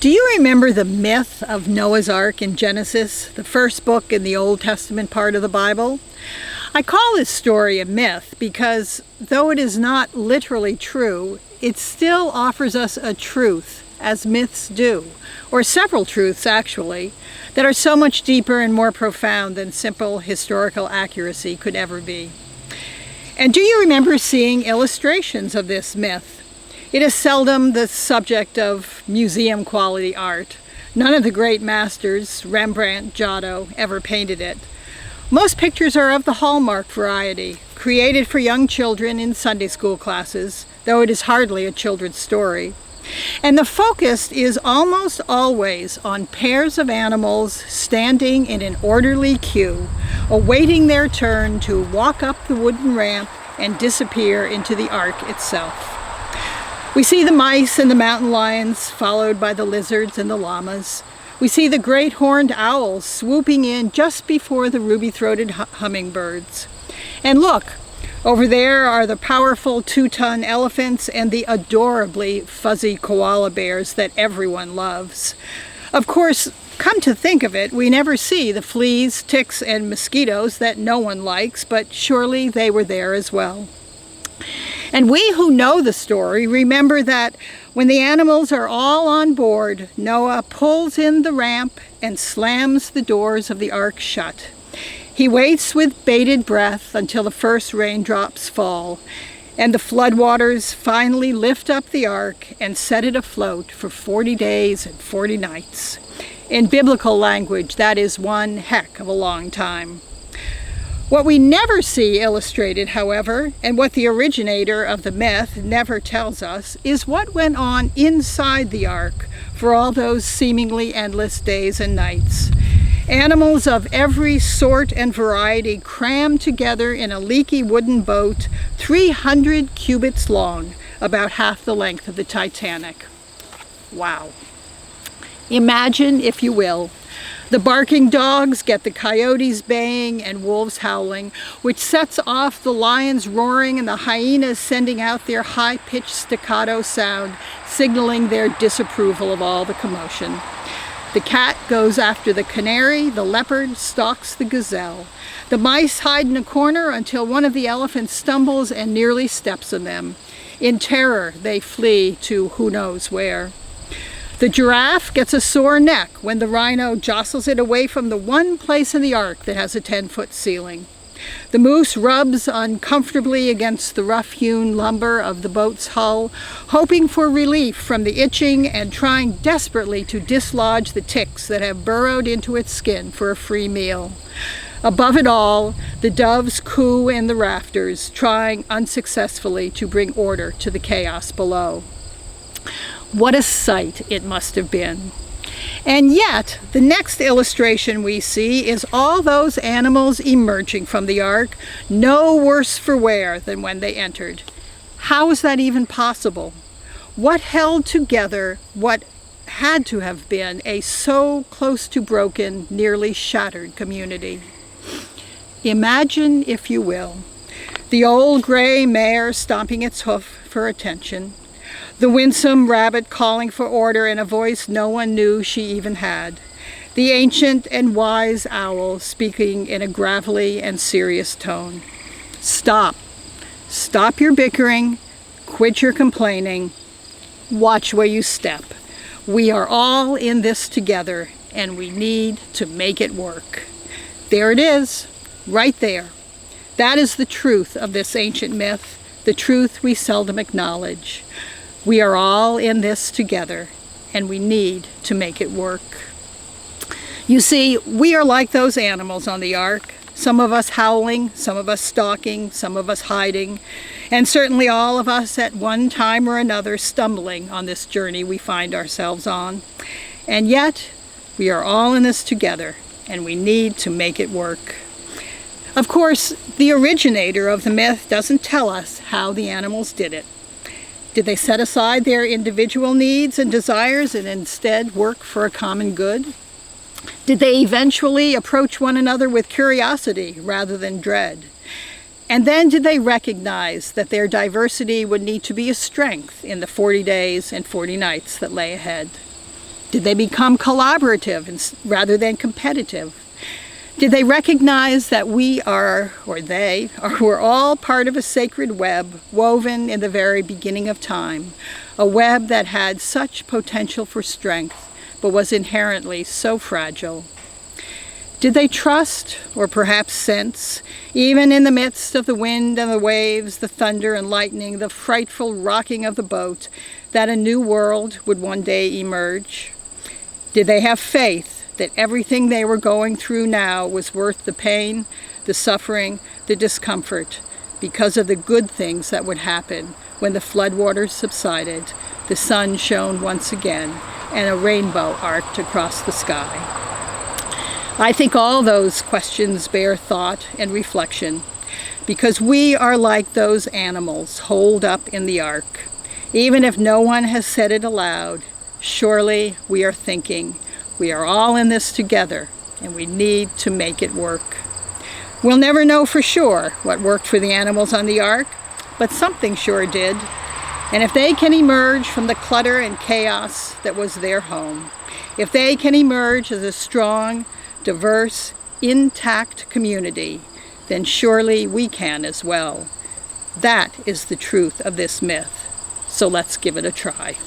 Do you remember the myth of Noah's Ark in Genesis, the first book in the Old Testament part of the Bible? I call this story a myth because, though it is not literally true, it still offers us a truth, as myths do, or several truths actually, that are so much deeper and more profound than simple historical accuracy could ever be. And do you remember seeing illustrations of this myth? It is seldom the subject of museum-quality art. None of the great masters, Rembrandt, Giotto, ever painted it. Most pictures are of the Hallmark variety, created for young children in Sunday school classes, though it is hardly a children's story. And the focus is almost always on pairs of animals standing in an orderly queue, awaiting their turn to walk up the wooden ramp and disappear into the ark itself. We see the mice and the mountain lions, followed by the lizards and the llamas. We see the great horned owls swooping in just before the ruby-throated hummingbirds. And look, over there are the powerful 2-ton elephants and the adorably fuzzy koala bears that everyone loves. Of course, come to think of it, we never see the fleas, ticks, and mosquitoes that no one likes, but surely they were there as well. And we who know the story remember that when the animals are all on board, Noah pulls in the ramp and slams the doors of the ark shut. He waits with bated breath until the first raindrops fall, and the floodwaters finally lift up the ark and set it afloat for 40 days and 40 nights. In biblical language, that is one heck of a long time. What we never see illustrated, however, and what the originator of the myth never tells us, is what went on inside the ark for all those seemingly endless days and nights. Animals of every sort and variety crammed together in a leaky wooden boat 300 cubits long, about half the length of the Titanic. Wow. Imagine, if you will, the barking dogs get the coyotes baying and wolves howling, which sets off the lions roaring and the hyenas sending out their high-pitched staccato sound, signaling their disapproval of all the commotion. The cat goes after the canary, the leopard stalks the gazelle. The mice hide in a corner until one of the elephants stumbles and nearly steps on them. In terror, they flee to who knows where. The giraffe gets a sore neck when the rhino jostles it away from the one place in the ark that has a 10-foot ceiling. The moose rubs uncomfortably against the rough-hewn lumber of the boat's hull, hoping for relief from the itching and trying desperately to dislodge the ticks that have burrowed into its skin for a free meal. Above it all, the doves coo in the rafters, trying unsuccessfully to bring order to the chaos below. What a sight it must have been. And yet, the next illustration we see is all those animals emerging from the ark, no worse for wear than when they entered. How is that even possible? What held together what had to have been a so close to broken, nearly shattered community? Imagine, if you will, the old gray mare stomping its hoof for attention, the winsome rabbit calling for order in a voice no one knew she even had, the ancient and wise owl speaking in a gravelly and serious tone. Stop. Stop your bickering. Quit your complaining. Watch where you step. We are all in this together, and we need to make it work. There it is, right there. That is the truth of this ancient myth, the truth we seldom acknowledge. We are all in this together, and we need to make it work. You see, we are like those animals on the ark, some of us howling, some of us stalking, some of us hiding, and certainly all of us at one time or another stumbling on this journey we find ourselves on. And yet, we are all in this together, and we need to make it work. Of course, the originator of the myth doesn't tell us how the animals did it. Did they set aside their individual needs and desires and instead work for a common good? Did they eventually approach one another with curiosity rather than dread? And then did they recognize that their diversity would need to be a strength in the 40 days and 40 nights that lay ahead? Did they become collaborative rather than competitive? Did they recognize that we're all part of a sacred web woven in the very beginning of time, a web that had such potential for strength, but was inherently so fragile? Did they trust, or perhaps sense, even in the midst of the wind and the waves, the thunder and lightning, the frightful rocking of the boat, that a new world would one day emerge? Did they have faith that everything they were going through now was worth the pain, the suffering, the discomfort, because of the good things that would happen when the floodwaters subsided, the sun shone once again, and a rainbow arced across the sky? I think all those questions bear thought and reflection, because we are like those animals holed up in the ark. Even if no one has said it aloud, surely we are thinking, we are all in this together, and we need to make it work. We'll never know for sure what worked for the animals on the ark, but something sure did. And if they can emerge from the clutter and chaos that was their home, if they can emerge as a strong, diverse, intact community, then surely we can as well. That is the truth of this myth. So let's give it a try.